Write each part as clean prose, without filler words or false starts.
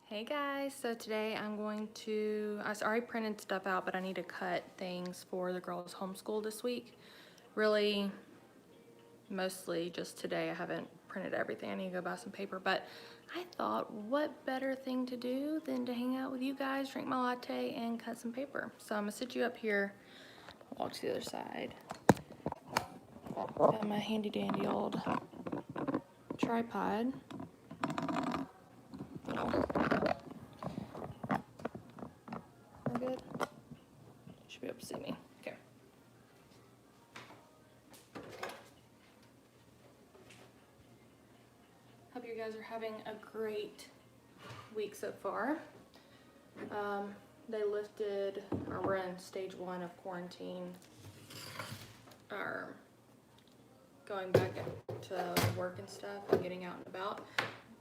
Hey guys, so today I already printed stuff out, but I need to cut things for the girls' homeschool this week. Really, mostly just today. I haven't printed everything. I need to go buy some paper, but I thought what better thing to do than to hang out with you guys, drink my latte, and cut some paper. So I'm gonna sit you up here, walk to the other side. Got my handy dandy old tripod. Good. Should be able to see me. Okay. Hope you guys are having a great week so far. They lifted, or we're in stage 1 of quarantine, or going back to work and stuff and getting out and about.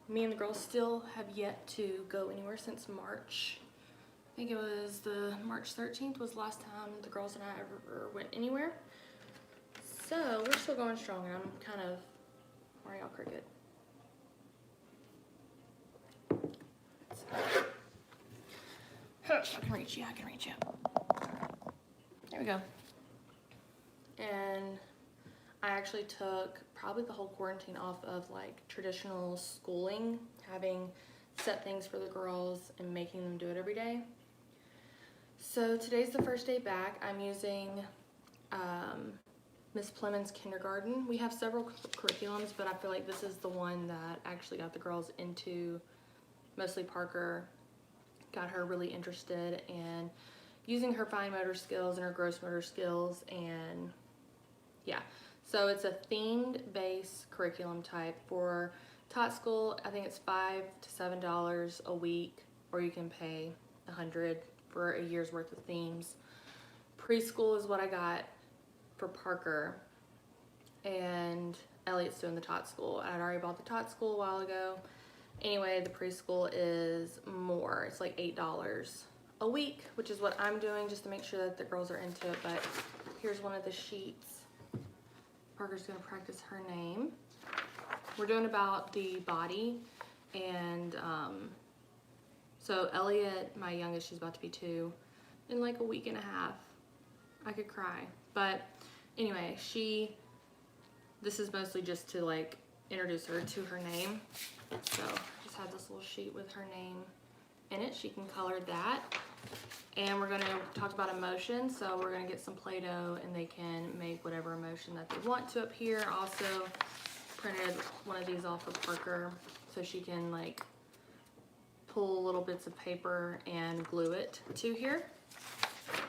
Me and the girls still have yet to go anywhere since March. I think it was the March 13th was the last time the girls and I ever went anywhere. So we're still going strong, and I'm kind of, where are y'all, Cricket? I can reach you, There we go. And I actually took probably the whole quarantine off of like traditional schooling, having set things for the girls and making them do it every day. So today's the first day back. I'm using Miss Plemons kindergarten. We have several curriculums, but I feel like this is the one that actually got the girls into, mostly Parker, got her really interested in using her fine motor skills and her gross motor skills, and yeah. So it's a themed base curriculum type. For Tot School, I think it's $5 to $7 a week, or you can pay $100 for a year's worth of themes. Preschool is what I got for Parker, and Elliot's doing the Tot School. I'd already bought the Tot School a while ago. Anyway, the preschool is more. It's like $8 a week, which is what I'm doing just to make sure that the girls are into it. But here's one of the sheets. Parker's gonna practice her name. We're doing about the body, and so Elliot, my youngest, she's about to be 2, in like a week and a half. I could cry. But anyway, this is mostly just to like introduce her to her name. So just have this little sheet with her name in it. She can color that. And we're gonna talk about emotion. So we're gonna get some Play-Doh, and they can make whatever emotion that they want to up here. Also printed one of these off of Parker so she can like pull little bits of paper and glue it to here.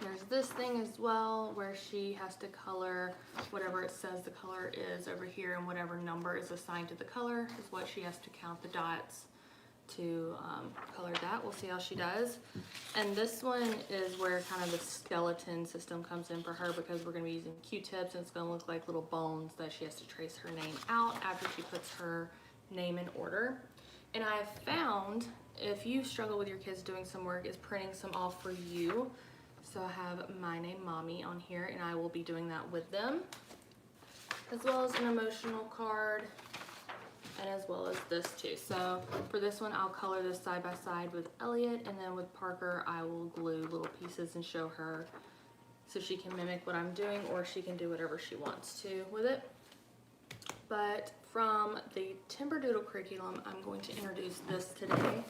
There's this thing as well where she has to color whatever it says the color is over here, and whatever number is assigned to the color is what she has to count the dots to color that. We'll see how she does. And this one is where kind of the skeleton system comes in for her, because we're going to be using Q-tips, and it's going to look like little bones that she has to trace her name out after she puts her name in order. And I found, if you struggle with your kids doing some work, is printing some off for you. So I have my name, Mommy, on here, and I will be doing that with them, as well as an emotional card, and as well as this too. So for this one, I'll color this side by side with Elliot, and then with Parker, I will glue little pieces and show her so she can mimic what I'm doing, or she can do whatever she wants to with it. But from the Timberdoodle curriculum, I'm going to introduce this today.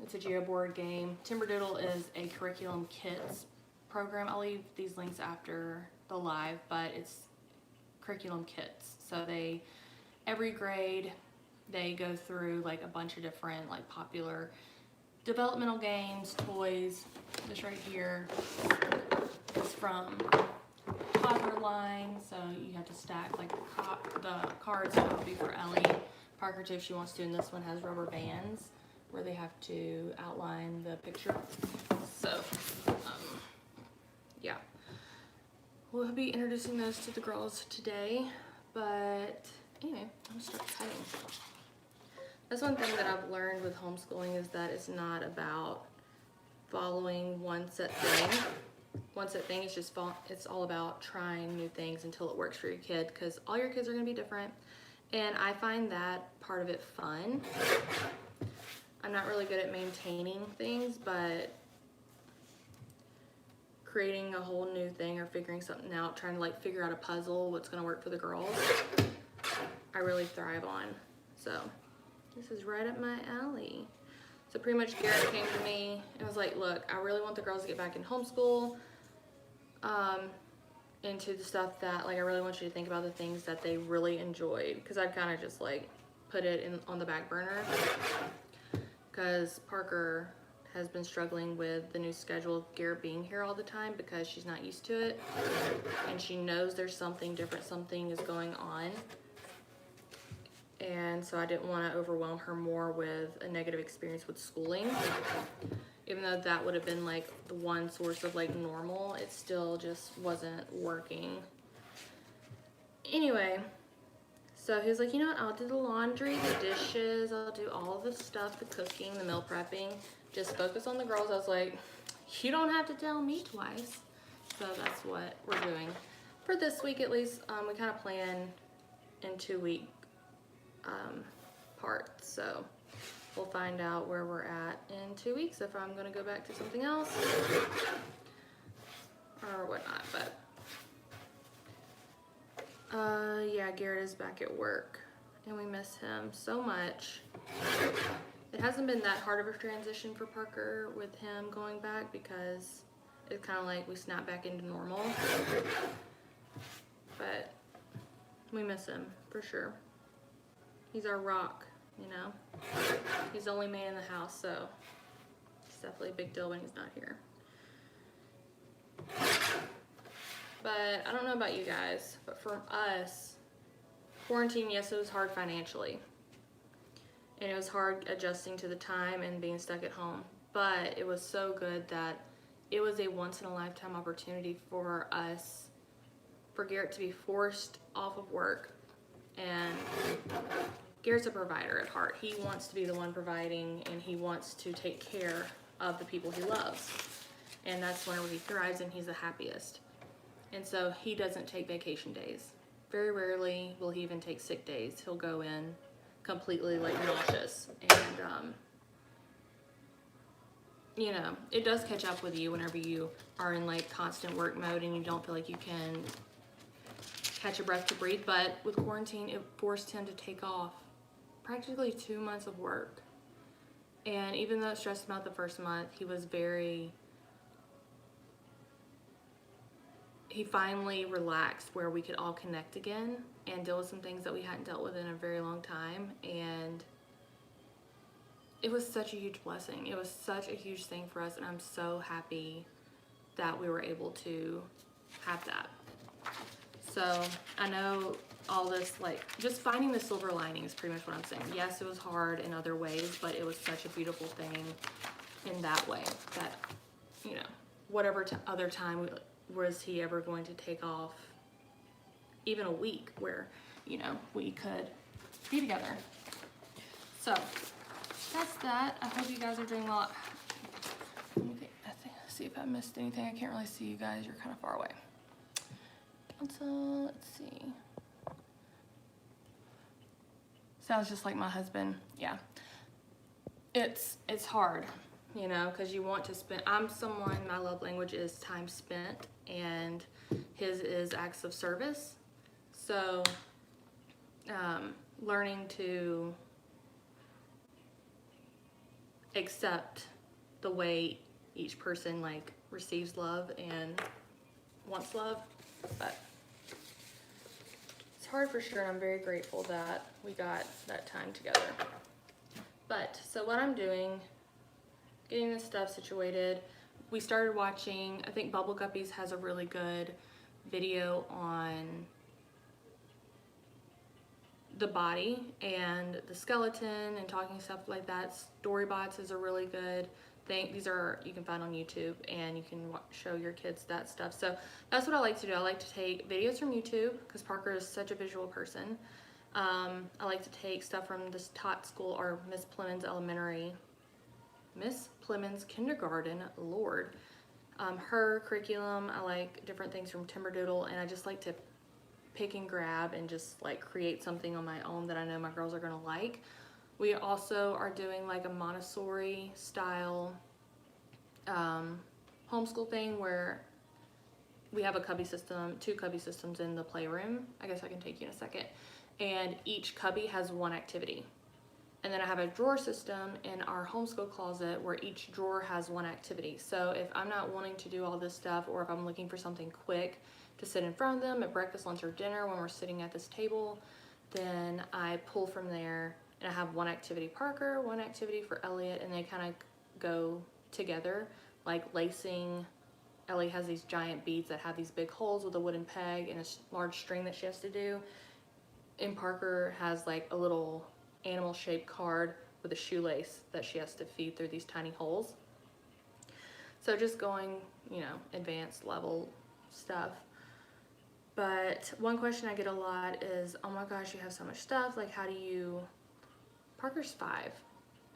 It's a geoboard game. Timberdoodle is a curriculum kits program. I'll leave these links after the live, but it's curriculum kits. So every grade, they go through like a bunch of different like popular developmental games, toys. This right here is from toddler line, so you have to stack like the cards. That would be for Ellie. Parker too, if she wants to, and this one has rubber bands where they have to outline the picture. So, yeah. We'll be introducing those to the girls today, but anyway, I'm gonna start cutting. That's one thing that I've learned with homeschooling, is that it's not about following one set thing. It's all about trying new things until it works for your kid, because all your kids are gonna be different, and I find that part of it fun. I'm I'm not really good at maintaining things, but creating a whole new thing or figuring something out, trying to like figure out a puzzle, what's gonna work for the girls, I really thrive on. So this is right up my alley. So pretty much Garrett came to me and was like, look, I really want the girls to get back in homeschool, into the stuff that, like, I really want you to think about the things that they really enjoyed, because I've kind of just like put it in on the back burner because Parker has been struggling with the new schedule of Garrett being here all the time because she's not used to it, and she knows there's something different, something is going on. And so I didn't want to overwhelm her more with a negative experience with schooling. Even though that would have been like the one source of like normal, it still just wasn't working. Anyway, so he was like, you know what, I'll do the laundry, the dishes, I'll do all of the stuff, the cooking, the meal prepping. Just focus on the girls. I was like, you don't have to tell me twice. So that's what we're doing. For this week at least, we kind of plan in 2-week parts. So we'll find out where we're at in 2 weeks if I'm going to go back to something else or whatnot. But yeah, Garrett is back at work and we miss him so much. It hasn't been that hard of a transition for Parker with him going back because it's kind of like we snap back into normal. But we miss him for sure. He's our rock, you know. He's the only man in the house, so it's definitely a big deal when he's not here. But I don't know about you guys, but for us, quarantine, yes, it was hard financially. And it was hard adjusting to the time and being stuck at home. But it was so good that it was a once-in-a-lifetime opportunity for us, for Garrett to be forced off of work. And Garrett's a provider at heart. He wants to be the one providing, and he wants to take care of the people he loves. And that's whenever he thrives and he's the happiest. And so he doesn't take vacation days. Very rarely will he even take sick days. He'll go in completely like nauseous. And, you know, it does catch up with you whenever you are in like constant work mode and you don't feel like you can catch a breath to breathe. But with quarantine, it forced him to take off practically 2 months of work. And even though it stressed him out the first month, he finally relaxed where we could all connect again and deal with some things that we hadn't dealt with in a very long time. And it was such a huge blessing. It was such a huge thing for us, and I'm so happy that we were able to have that. So I know all this, like, just finding the silver lining is pretty much what I'm saying. Yes, it was hard in other ways, but it was such a beautiful thing in that way that, you know, whatever other time was he ever going to take off even a week where, you know, we could be together. So that's that. I hope you guys are doing well. See if I missed anything. I can't really see you guys. You're kind of far away. So let's see. Sounds just like my husband. Yeah. It's hard, you know, because you want to spend. I'm someone, my love language is time spent, and his is acts of service. So learning to accept the way each person like receives love and wants love, but it's hard for sure. I'm very grateful that we got that time together. But so what I'm doing, getting this stuff situated, we started watching, I think Bubble Guppies has a really good video on the body and the skeleton and talking stuff like that. Storybots is a really good thing. These are, you can find on YouTube, and you can show your kids that stuff. So that's what I like to do. I like to take videos from YouTube because Parker is such a visual person. I like to take stuff from this Tot School or Miss Plemons Elementary, Miss Plemons Kindergarten, Lord. Her curriculum, I like different things from Timberdoodle, and I just like to pick and grab and just like create something on my own that I know my girls are gonna like We also are doing like a Montessori style homeschool thing where we have a cubby system, 2 cubby systems in the playroom. I guess I can take you in a second. And each cubby has 1 activity. And then I have a drawer system in our homeschool closet where each drawer has 1 activity. So if I'm not wanting to do all this stuff, or if I'm looking for something quick to sit in front of them at breakfast, lunch, or dinner when we're sitting at this table, then I pull from there, and I have 1 activity Parker, 1 activity for Elliot, and they kind of go together, like lacing. Ellie has these giant beads that have these big holes with a wooden peg and a large string that she has to do. And Parker has like a little animal shaped card with a shoelace that she has to feed through these tiny holes. So just going, you know, advanced level stuff. But one question I get a lot is, oh my gosh, you have so much stuff. Like, how do you... Parker's 5.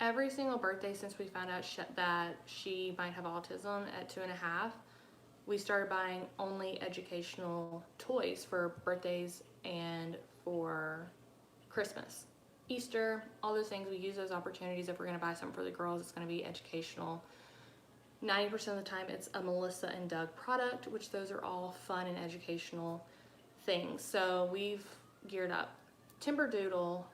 Every single birthday since we found out that she might have autism at 2.5, we started buying only educational toys for birthdays and for Christmas. Easter, all those things. We use those opportunities. If we're going to buy something for the girls, it's going to be educational. 90% of the time it's a Melissa and Doug product, which those are all fun and educational things. So we've geared up. Timberdoodle,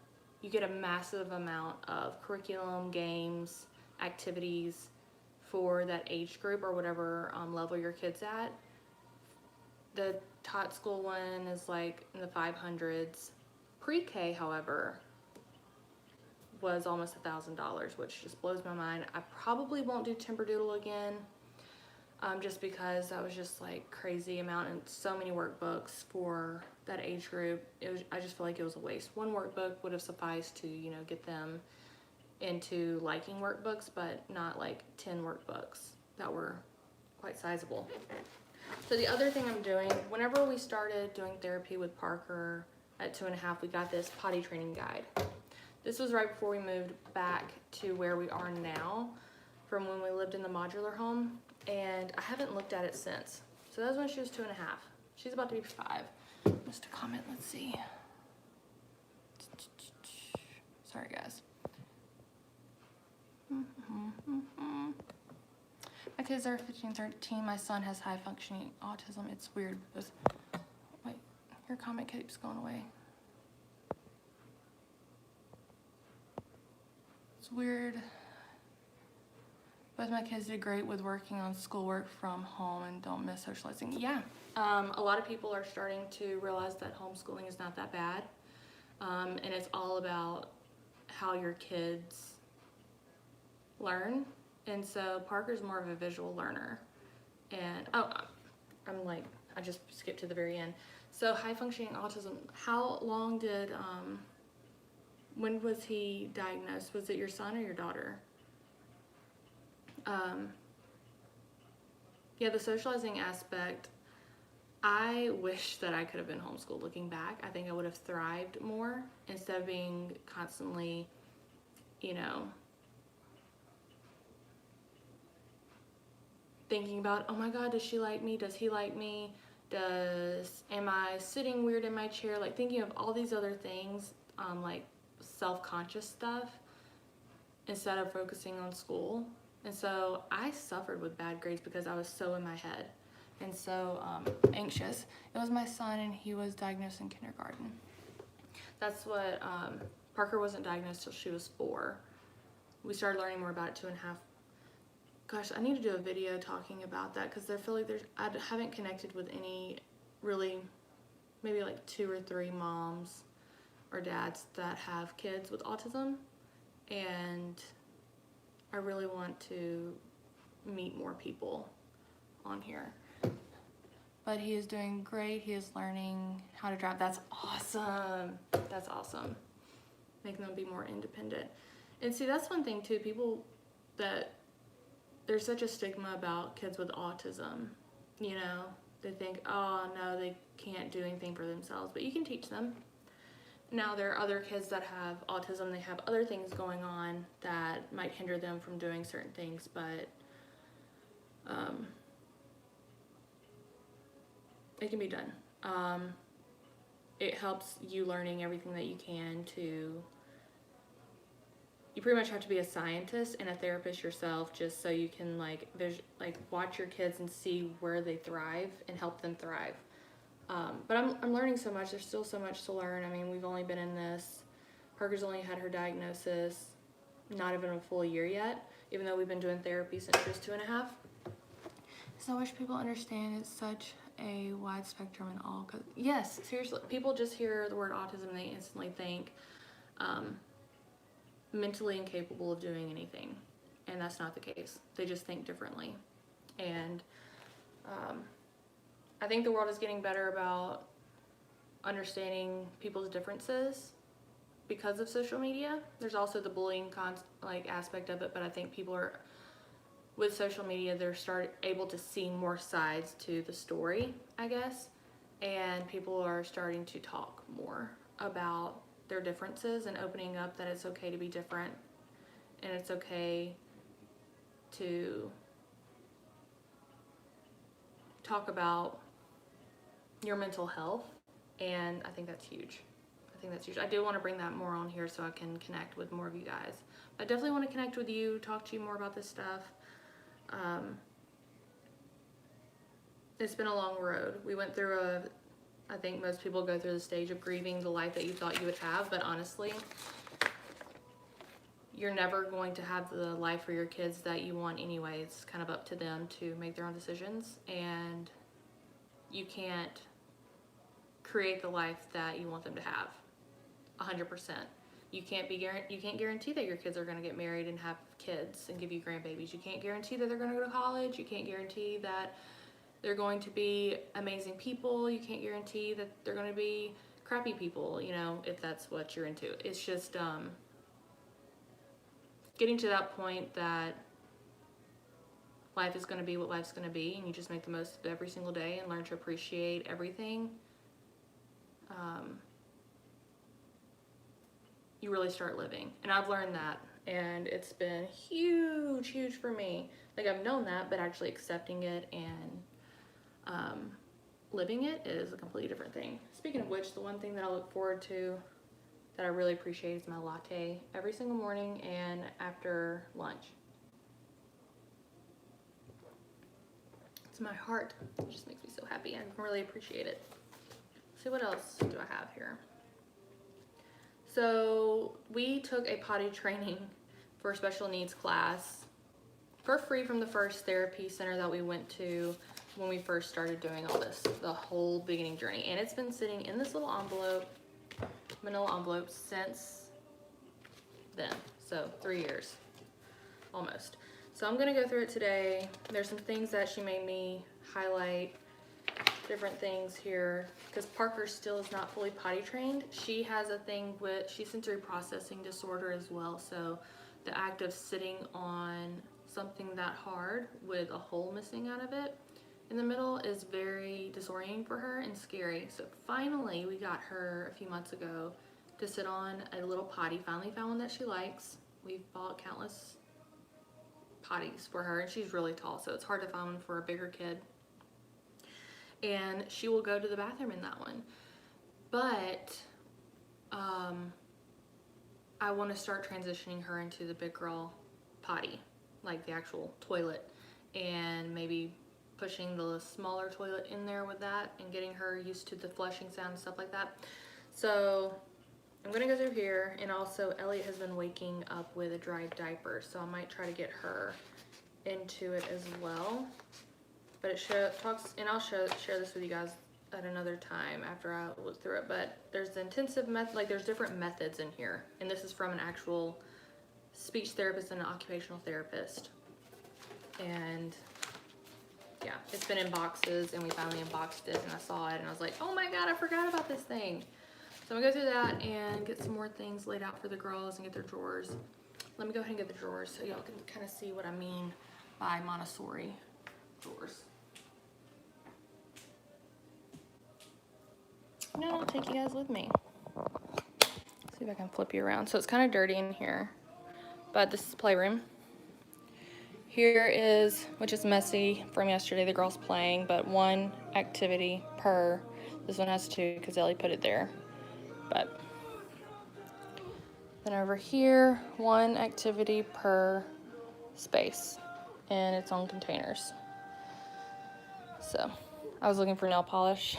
you get a massive amount of curriculum, games, activities for that age group or whatever level your kid's at. The Tot School one is like in the 500s. Pre-K, however, was almost $1,000, which just blows my mind. I probably won't do Timberdoodle again, just because that was just like crazy amount and so many workbooks for that age group. I just feel like it was a waste. 1 workbook would have sufficed to, you know, get them into liking workbooks, but not like 10 workbooks that were quite sizable. So the other thing I'm doing, whenever we started doing therapy with Parker at 2.5, we got this potty training guide. This was right before we moved back to where we are now from when we lived in the modular home, and I haven't looked at it since. So that was when she was 2.5. She's about to be 5. Missed a comment, let's see. Sorry guys. My kids are 15, 13. My son has high functioning autism. It's weird because, wait, your comment keeps going away. It's weird. Both my kids did great with working on schoolwork from home and don't miss socializing. Yeah, a lot of people are starting to realize that homeschooling is not that bad. And it's all about how your kids learn. And so Parker's more of a visual learner. And, I'm like, I just skipped to the very end. So high functioning autism, how long did, when was he diagnosed? Was it your son or your daughter? Yeah, the socializing aspect, I wish that I could have been homeschooled looking back. I think I would have thrived more instead of being constantly, you know, thinking about, oh my God, does she like me? Does he like me? Am I sitting weird in my chair? Like thinking of all these other things, like self-conscious stuff instead of focusing on school. And so I suffered with bad grades because I was so in my head and so anxious. It was my son, and he was diagnosed in kindergarten. That's what, Parker wasn't diagnosed till she was 4. We started learning more about it 2.5. Gosh, I need to do a video talking about that because I feel like I haven't connected with any really, maybe like 2 or 3 moms or dads that have kids with autism, and I really want to meet more people on here. But he is doing great. He is learning how to drive. That's awesome. That's awesome. Making them be more independent. And see, that's one thing too, people that there's such a stigma about kids with autism, you know, they think, oh no, they can't do anything for themselves, but you can teach them. Now there are other kids that have autism, they have other things going on that might hinder them from doing certain things, but it can be done. It helps you learning everything that you can to you pretty much have to be a scientist and a therapist yourself, just so you can like watch your kids and see where they thrive and help them thrive. But I'm learning so much. There's still so much to learn. I mean, we've only been in this. Parker's only had her diagnosis not even a full year yet, even though we've been doing therapy since she was 2.5. So I wish people understand it's such a wide spectrum and all. Cause yes, seriously, people just hear the word autism and they instantly think mentally incapable of doing anything, and that's not the case. They just think differently, and I think the world is getting better about understanding people's differences because of social media. There's also the bullying aspect of it, but I think people are, with social media, they're able to see more sides to the story, I guess, and people are starting to talk more about their differences and opening up that it's okay to be different, and it's okay to talk about your mental health, and I think that's huge. I do want to bring that more on here so I can connect with more of you guys. I definitely want to connect with you, talk to you more about this stuff. It's been a long road. We went through I think most people go through the stage of grieving the life that you thought you would have, but honestly, you're never going to have the life for your kids that you want anyway. It's kind of up to them to make their own decisions, and you can't create the life that you want them to have 100%. You can't guarantee that your kids are going to get married and have kids and give you grandbabies. You can't guarantee that they're going to go to college. You can't guarantee that they're going to be amazing people. You can't guarantee that they're going to be crappy people, you know, if that's what you're into. It's just getting to that point that life is going to be what life's going to be, and you just make the most of every single day and learn to appreciate everything. You really start living, and I've learned that, and it's been huge for me. Like, I've known that, but actually accepting it and living it is a completely different thing. Speaking of which, the one thing that I look forward to that I really appreciate is my latte every single morning and after lunch. It's my heart. It just makes me so happy. I really appreciate it. Let's see, what else do I have here? So we took a potty training for special needs class for free from the first therapy center that we went to when we first started doing all this, the whole beginning journey. And it's been sitting in this little envelope, manila envelope, since then. So 3 years, almost. So I'm gonna go through it today. There's some things that she made me highlight, different things here, because Parker still is not fully potty trained. She has a thing with, she's sensory processing disorder as well. So the act of sitting on something that hard with a hole missing out of it in the middle is very disorienting for her and scary. So finally we got her a few months ago to sit on a little potty. Finally found one that she likes. We've bought countless potties for her, and she's really tall, so it's hard to find one for a bigger kid. And she will go to the bathroom in that one. But I want to start transitioning her into the big girl potty, like the actual toilet, and maybe pushing the smaller toilet in there with that and getting her used to the flushing sound and stuff like that. So I'm gonna go through here, and also Elliot has been waking up with a dry diaper, so I might try to get her into it as well. But it talks, and I'll share this with you guys at another time after I look through it. But there's the intensive method, like there's different methods in here, and this is from an actual speech therapist and an occupational therapist. And yeah, it's been in boxes, and we finally unboxed it, and I saw it, and I was like, oh my god, I forgot about this thing. So I'm gonna go through that and get some more things laid out for the girls and get their drawers. Let me go ahead and get the drawers so y'all can kind of see what I mean by Montessori drawers. Now I'll take you guys with me. See if I can flip you around. So it's kind of dirty in here, but this is the playroom. Here is, which is messy from yesterday, the girls playing, but one activity per. This one has two because Ellie put it there. But Then over here, 1 activity per space in its own containers. So I was looking for nail polish.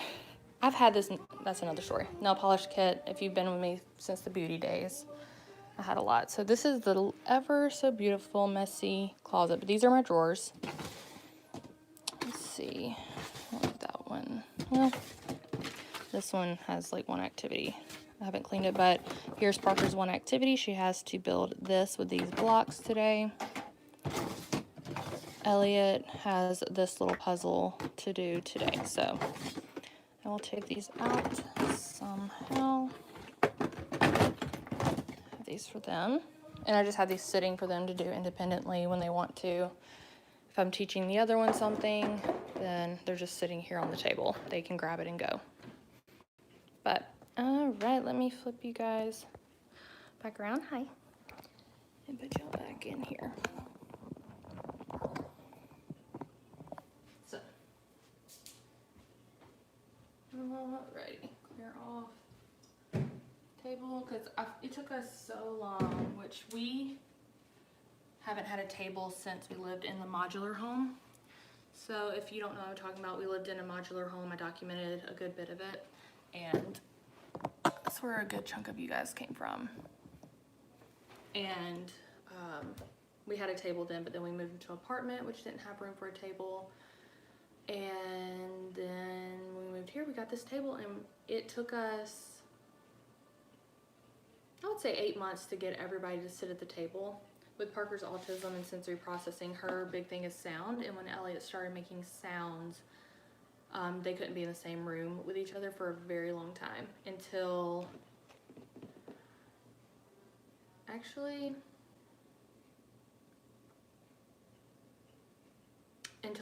I've had this, that's another story. Nail polish kit, if you've been with me since the beauty days, I had a lot. So this is the ever so beautiful, messy closet, but these are my drawers. Let's see, I like that one. Well, this one has like 1 activity. I haven't cleaned it, but here's Parker's 1 activity. She has to build this with these blocks today. Elliot has this little puzzle to do today, so I will take these out somehow. Have these for them, and I just have these sitting for them to do independently when they want to. If I'm teaching the other one something, then they're just sitting here on the table. They can grab it and go. But all right, let me flip you guys back around. Hi. And put y'all back in here. So, alrighty, clear off table, because it took us so long, which we haven't had a table since we lived in the modular home. So if you don't know what I'm talking about, we lived in a modular home. I documented a good bit of it, and that's where a good chunk of you guys came from. And we had a table then, but then we moved into an apartment, which didn't have room for a table. And then when we moved here, we got this table, and it took us, I would say 8 months to get everybody to sit at the table. With Parker's autism and sensory processing, her big thing is sound, and when Elliot started making sounds, they couldn't be in the same room with each other for a very long time until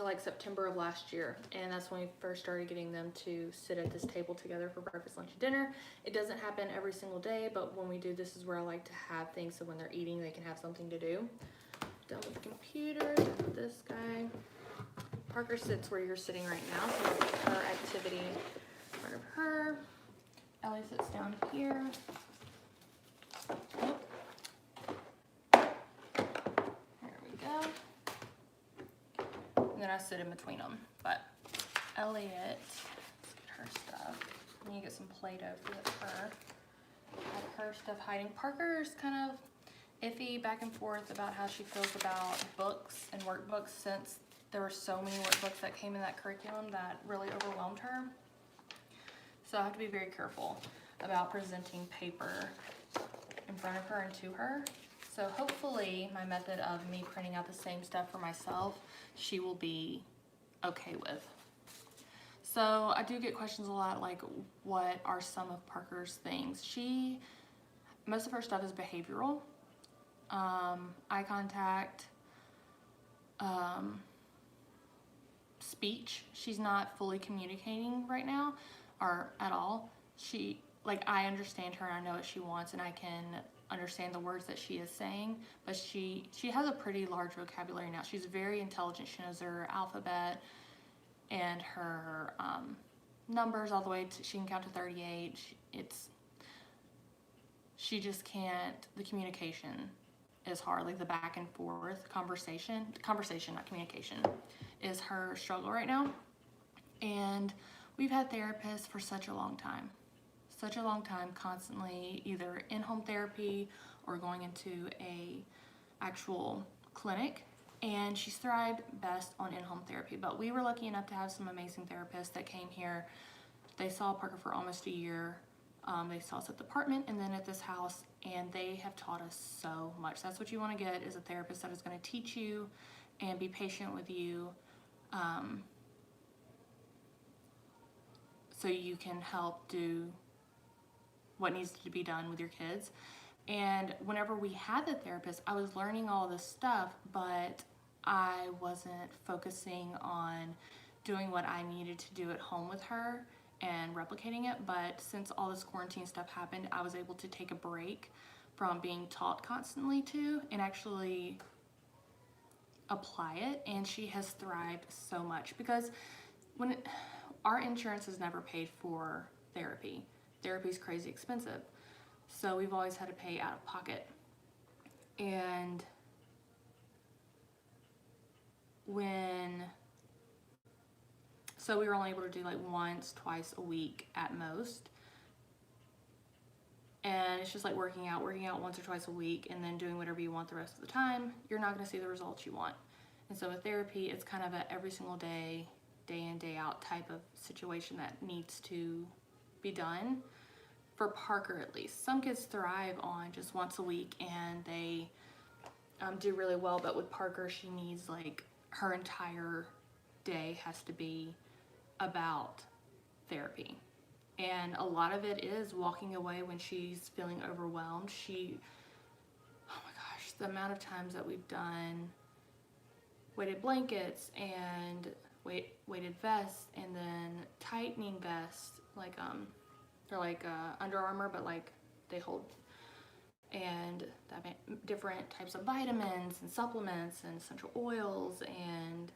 like September of last year, and that's when we first started getting them to sit at this table together for breakfast, lunch, and dinner. It doesn't happen every single day, but when we do, this is where I like to have things so when they're eating, they can have something to do. Done with the computer, done with this guy. Parker sits where you're sitting right now, so we'll put her activity in front of her. Ellie sits down here. Oh. There we go. And then I sit in between them. But Elliot, let's get her stuff. I need to get some Play-Doh for her. Have her stuff hiding. Parker's kind of iffy back and forth about how she feels about books and workbooks, since there were so many workbooks that came in that curriculum that really overwhelmed her. So I have to be very careful about presenting paper in front of her and to her. So hopefully my method of me printing out the same stuff for myself, she will be okay with. So I do get questions a lot, like, what are some of Parker's things? Most of her stuff is behavioral. Eye contact, speech. She's not fully communicating right now, or at all. I understand her and I know what she wants, and I can understand the words that she is saying, but she has a pretty large vocabulary now. She's very intelligent. She knows her alphabet and her numbers all the way to, she can count to 38. She just can't, the communication is hard, like the back and forth conversation, not communication, is her struggle right now. And we've had therapists for such a long time, constantly either in-home therapy or going into a actual clinic, and she's thrived best on in-home therapy. But we were lucky enough to have some amazing therapists that came here. They saw Parker for almost a year. They saw us at the apartment and then at this house, and they have taught us so much. That's what you want to get, is a therapist that is going to teach you and be patient with you, so you can help do what needs to be done with your kids. And whenever we had the therapist, I was learning all this stuff, but I wasn't focusing on doing what I needed to do at home with her and replicating it. But since all this quarantine stuff happened, I was able to take a break from being taught constantly to and actually apply it. And she has thrived so much, because our insurance has never paid for therapy. Therapy is crazy expensive. So we've always had to pay out of pocket. And so we were only able to do like once, twice a week at most. And it's just like working out once or twice a week and then doing whatever you want the rest of the time. You're not going to see the results you want. And so with therapy, it's kind of a every single day, day in, day out type of situation that needs to be done. For Parker, at least. Some kids thrive on just once a week and they do really well. But with Parker, she needs like her entire day has to be about therapy. And a lot of it is walking away when she's feeling overwhelmed. Oh my gosh, the amount of times that we've done weighted blankets and weighted vests and then tightening vests, like they're like Under Armour, but like they hold, and different types of vitamins and supplements and essential oils and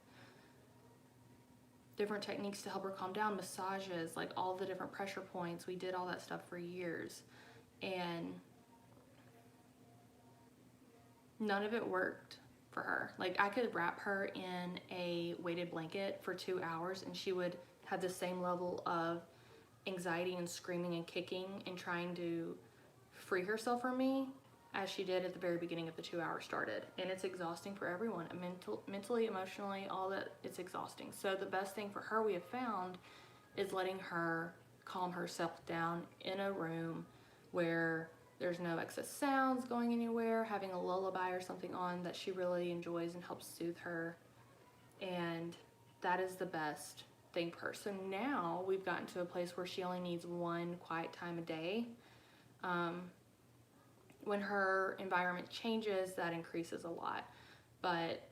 different techniques to help her calm down, massages, like all the different pressure points. We did all that stuff for years and none of it worked for her. Like I could wrap her in a weighted blanket for 2 hours and she would have the same level of anxiety and screaming and kicking and trying to free herself from me as she did at the very beginning of the 2 hours started. And it's exhausting for everyone, mentally, emotionally, all that. It's exhausting. So the best thing for her we have found is letting her calm herself down in a room where there's no excess sounds going anywhere, having a lullaby or something on that she really enjoys and helps soothe her. And that is the best thing for her. So now we've gotten to a place where she only needs one quiet time a day. When her environment changes, that increases a lot. But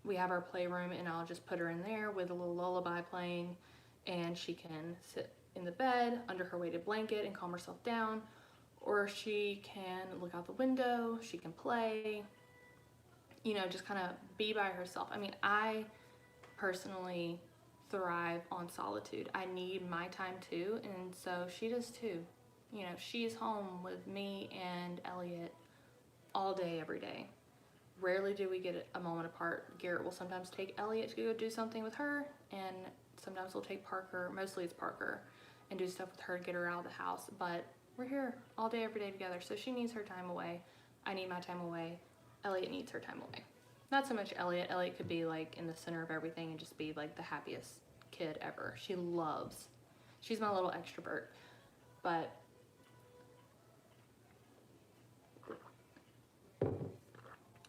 we have our playroom and I'll just put her in there with a little lullaby playing and she can sit in the bed under her weighted blanket and calm herself down, or she can look out the window, she can play, you know, just kind of be by herself. I mean, I personally thrive on solitude. I need my time too, and so she does too. You know, she's home with me and Elliot all day, every day. Rarely do we get a moment apart. Garrett will sometimes take Elliot to go do something with her, and sometimes we'll take Parker, mostly it's Parker, and do stuff with her to get her out of the house. But we're here all day, every day together. So she needs her time away. I need my time away. Elliot needs her time away. Not so much Elliot. Elliot could be like in the center of everything and just be like the happiest kid ever. She's my little extrovert. But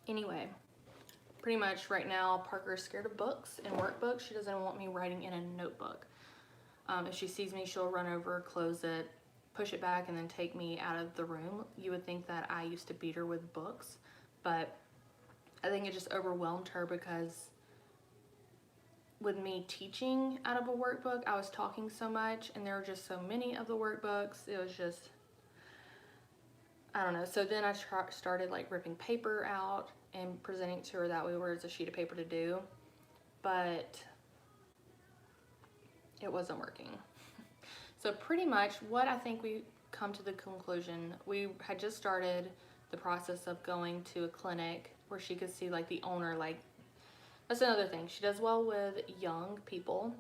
anyway, pretty much right now Parker is scared of books and workbooks. She doesn't want me writing in a notebook. If she sees me, she'll run over, close it, push it back, and then take me out of the room. You would think that I used to beat her with books, but I think it just overwhelmed her because with me teaching out of a workbook, I was talking so much and there were just so many of the workbooks. It was just, I don't know. So then I started like ripping paper out and presenting to her that way where it's a sheet of paper to do, but it wasn't working. So pretty much what I think we come to the conclusion, we had just started the process of going to a clinic where she could see like the owner. Like, that's another thing. She does well with young people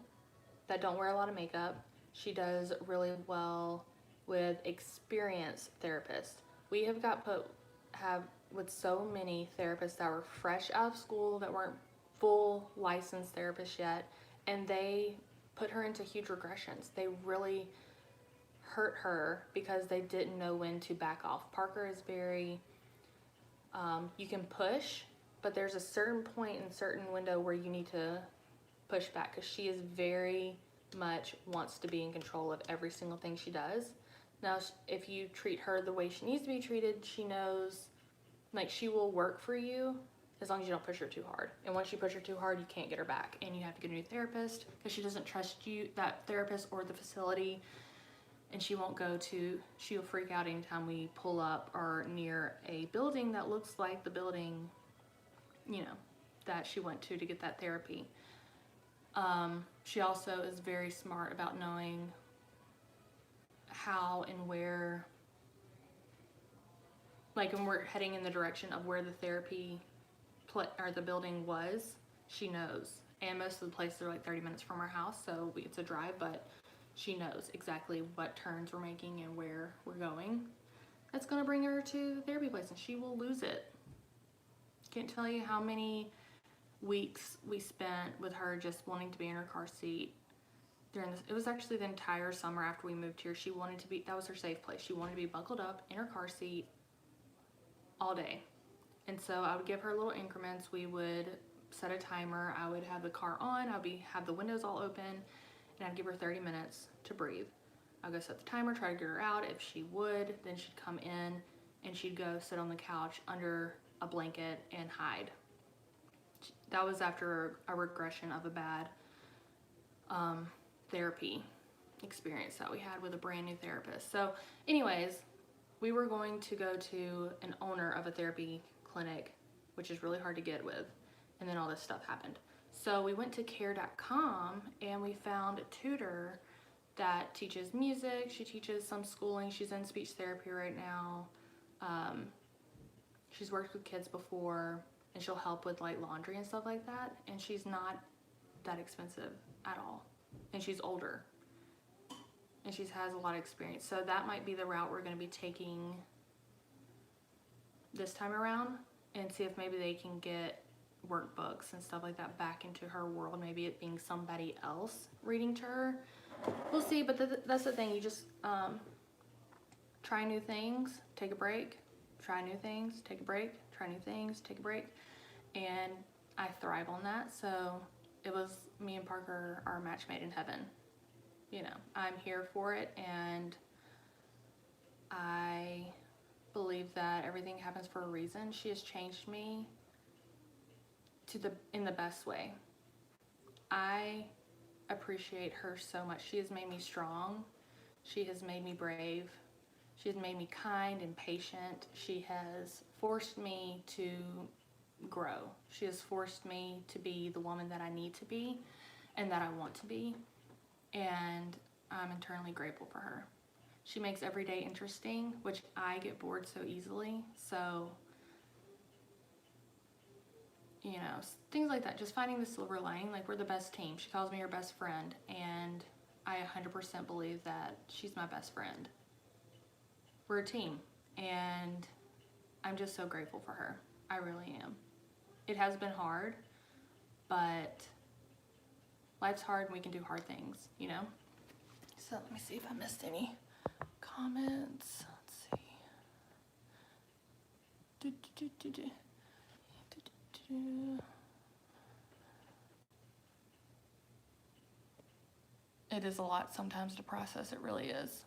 that don't wear a lot of makeup. She does really well with experienced therapists. We have with so many therapists that were fresh out of school, that weren't full licensed therapists yet, and they put her into huge regressions. They really hurt her because they didn't know when to back off. Parker is very, you can push, but there's a certain point in a certain window where you need to push back because she is very much wants to be in control of every single thing she does. Now, if you treat her the way she needs to be treated, she knows, like, she will work for you as long as you don't push her too hard. And once you push her too hard, you can't get her back. And you have to get a new therapist because she doesn't trust you, that therapist or the facility. And she'll freak out anytime we pull up or near a building that looks like the building, you know, that she went to get that therapy. She also is very smart about knowing how and where like when we're heading in the direction of where the therapy or the building was, she knows. And most of the places are like 30 minutes from our house, so it's a drive, but she knows exactly what turns we're making and where we're going. That's gonna bring her to the therapy place, and she will lose it. Can't tell you how many weeks we spent with her just wanting to be in her car seat during this. It was actually the entire summer after we moved here. She wanted to be, that was her safe place. She wanted to be buckled up in her car seat all day. And so I would give her little increments. We would set a timer. I would have the car on. Have the windows all open, and I'd give her 30 minutes to breathe. I'd go set the timer, try to get her out. If she would, then she'd come in and she'd go sit on the couch under a blanket and hide. That was after a regression of a bad therapy experience that we had with a brand new therapist. So anyways, we were going to go to an owner of a therapy clinic, which is really hard to get with, and then all this stuff happened. So we went to care.com and we found a tutor that teaches music. She teaches some schooling. She's in speech therapy right now. She's worked with kids before, and she'll help with like laundry and stuff like that. And she's not that expensive at all. And she's older. And she has a lot of experience. So that might be the route we're going to be taking this time around, and see if maybe they can get workbooks and stuff like that back into her world. Maybe it being somebody else reading to her. We'll see, but that's the thing. You just try new things, take a break, try new things, take a break, try new things, take a break. And I thrive on that. So it was me and Parker, our match made in heaven. You know, I'm here for it, and I believe that everything happens for a reason. She has changed me in the best way. I appreciate her so much. She has made me strong. She has made me brave. She has made me kind and patient. She has forced me to grow. She has forced me to be the woman that I need to be and that I want to be. And I'm eternally grateful for her. She makes every day interesting, which I get bored so easily. So, you know, things like that. Just finding the silver lining. Like, we're the best team. She calls me her best friend, and I 100% believe that she's my best friend. We're a team, and I'm just so grateful for her. I really am. It has been hard, but life's hard and we can do hard things, you know? So let me see if I missed any comments. Let's see. It is a lot sometimes to process. It really is.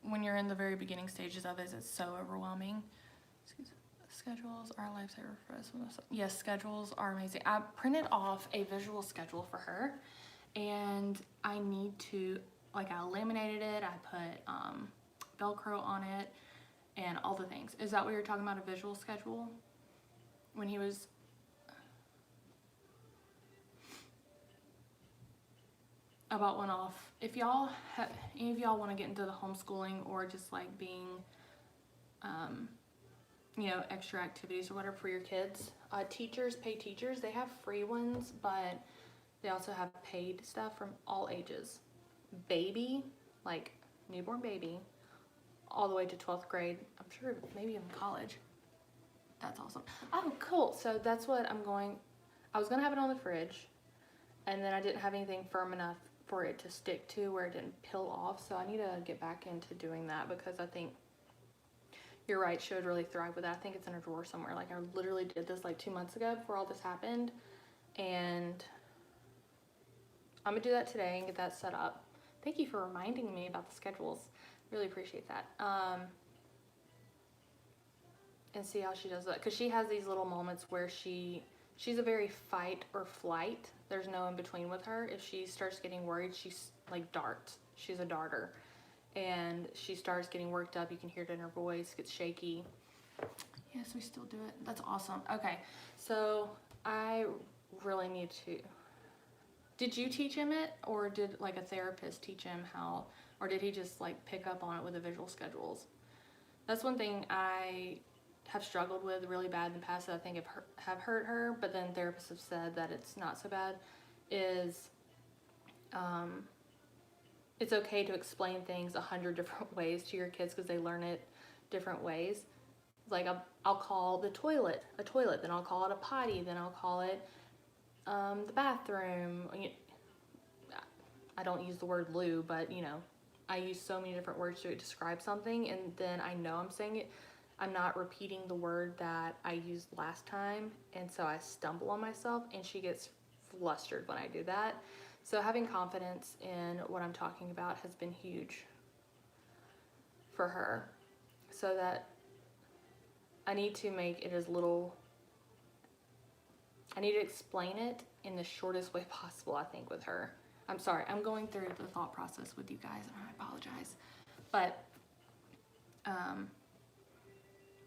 When you're in the very beginning stages of it, it's so overwhelming. Schedules are a lifesaver for us. Yes, schedules are amazing. I printed off a visual schedule for her, and I need to, like, I laminated it. I put Velcro on it and all the things. Is that what you're talking about, a visual schedule? When he was... About one off. If y'all have, any of y'all want to get into the homeschooling or just like being, you know, extra activities or whatever for your kids, teachers, paid teachers, they have free ones, but they also have paid stuff from all ages. Baby, like newborn baby, all the way to 12th grade. I'm sure maybe even college. That's awesome. Oh, cool. So that's what I was going to have it on the fridge, and then I didn't have anything firm enough for it to stick to where it didn't peel off. So I need to get back into doing that, because I think you're right, she would really thrive with that. I think it's in a drawer somewhere. Like, I literally did this like 2 months ago before all this happened, and I'm gonna do that today and get that set up. Thank you for reminding me about the schedules. Really appreciate that. And see how she does that, because she has these little moments where she's a very fight or flight. There's no in between with her. If she starts getting worried, she's like darts. She's a darter. And she starts getting worked up. You can hear it in her voice, gets shaky. Yes, we still do it. That's awesome. Okay, so I really need to... Did you teach him it, or did like a therapist teach him how, or did he just like pick up on it with the visual schedules? That's one thing I have struggled with really bad in the past that I think have hurt her, but then therapists have said that it's not so bad, is it's okay to explain things 100 different ways to your kids because they learn it different ways. Like I'll call the toilet a toilet, then I'll call it a potty, then I'll call it the bathroom. I don't use the word loo, but I use so many different words to describe something, and then I know I'm saying it. I'm not repeating the word that I used last time, and so I stumble on myself, and she gets flustered when I do that. So having confidence in what I'm talking about has been huge for her, so that I need to make it I need to explain it in the shortest way possible, I think, with her. I'm sorry, I'm going through the thought process with you guys, and I apologize. But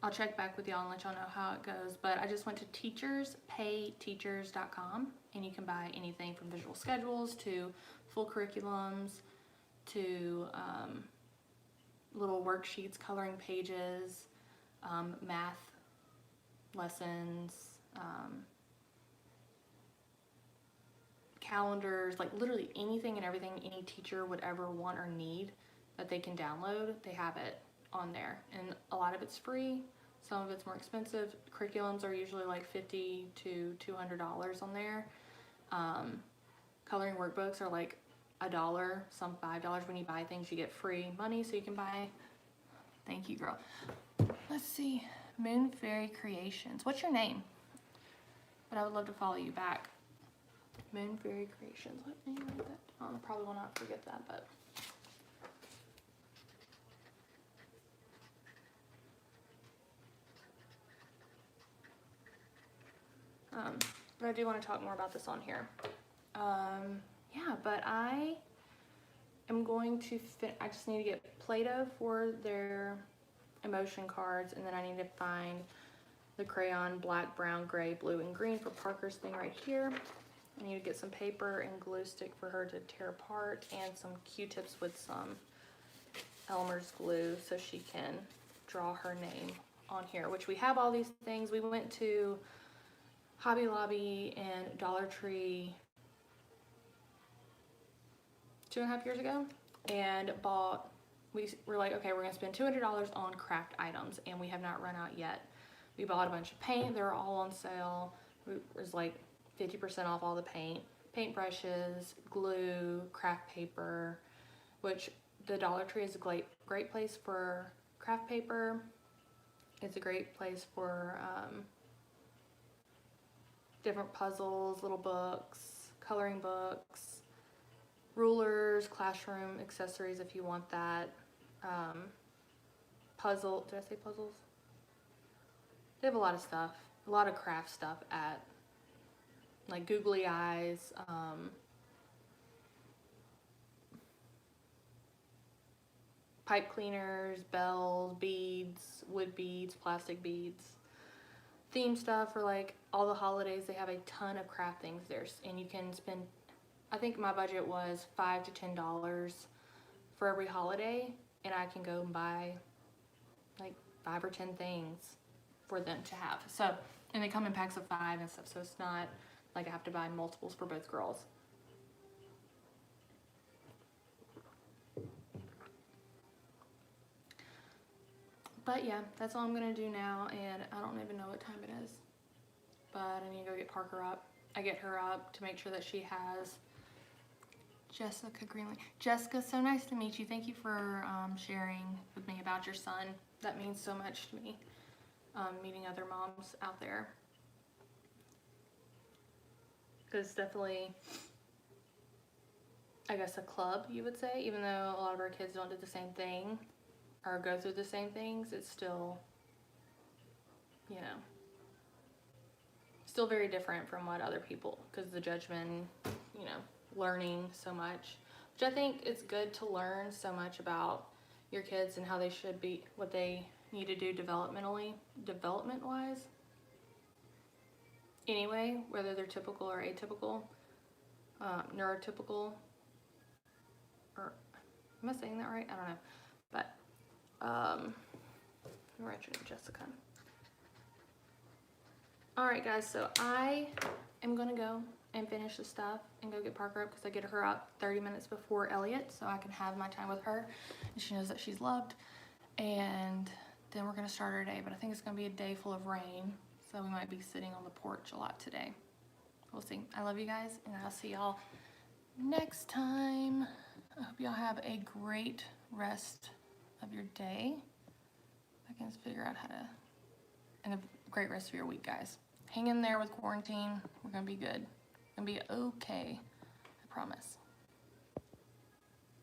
I'll check back with y'all and let y'all know how it goes. But I just went to teacherspayteachers.com, and you can buy anything from visual schedules to full curriculums to little worksheets, coloring pages, math lessons, calendars, like literally anything and everything any teacher would ever want or need that they can download, they have it on there. And a lot of it's free, some of it's more expensive. Curriculums are usually like $50 to $200 on there. Coloring workbooks are like $1, some $5. When you buy things, you get free money, so you can buy. Thank you, girl. Let's see, Moon Fairy Creations. What's your name? But I would love to follow you back. Moon Fairy Creations. Let me write that down. I probably will not forget that, but I do want to talk more about this on here. Yeah, but I am going to I just need to get Play-Doh for their emotion cards, and then I need to find the crayon black, brown, gray, blue, and green for Parker's thing right here. I need to get some paper and glue stick for her to tear apart, and some Q-tips with some Elmer's glue so she can draw her name on here, which we have all these things. We went to Hobby Lobby and Dollar Tree 2.5 years ago and we were like, okay, we're gonna spend $200 on craft items, and we have not run out yet. We bought a bunch of paint. They're all on sale. It was like 50% off all the paint brushes, glue, craft paper, which the Dollar Tree is a great place for craft paper. It's a great place for different puzzles, little books, coloring books, rulers, classroom accessories if you want that. Did I say puzzles? They have a lot of stuff, a lot of craft stuff at like Googly Eyes, pipe cleaners, bells, beads, wood beads, plastic beads, theme stuff for like all the holidays. They have a ton of craft things there, and you can spend, I think my budget was $5 to $10 for every holiday, and I can go and buy like 5 or 10 things for them to have. So, and they come in packs of 5 and stuff, so it's not like I have to buy multiples for both girls. But yeah, that's all I'm gonna do now, and I don't even know what time it is. But I need to go get Parker up. I get her up to make sure that she has Jessica Greenlee. Jessica, so nice to meet you. Thank you for sharing with me about your son. That means so much to me, meeting other moms out there. Because definitely, I guess, a club, you would say, even though a lot of our kids don't do the same thing or go through the same things, it's still, you know, still very different from what other people, because the judgment, you know, learning so much, which I think it's good to learn so much about your kids and how they should be, what they need to do development-wise. Anyway, whether they're typical or atypical, neurotypical, or am I saying that right? I don't know, but I'm writing Jessica. Alright guys, so I am gonna go and finish the stuff and go get Parker up because I get her up 30 minutes before Elliot so I can have my time with her and she knows that she's loved. And then we're gonna start our day, but I think it's gonna be a day full of rain, so we might be sitting on the porch a lot today. We'll see. I love you guys, and I'll see y'all next time. I hope y'all have a great rest of your day. I can figure out how to, and a great rest of your week, guys. Hang in there with quarantine. We're gonna be good. We're gonna be okay. I promise.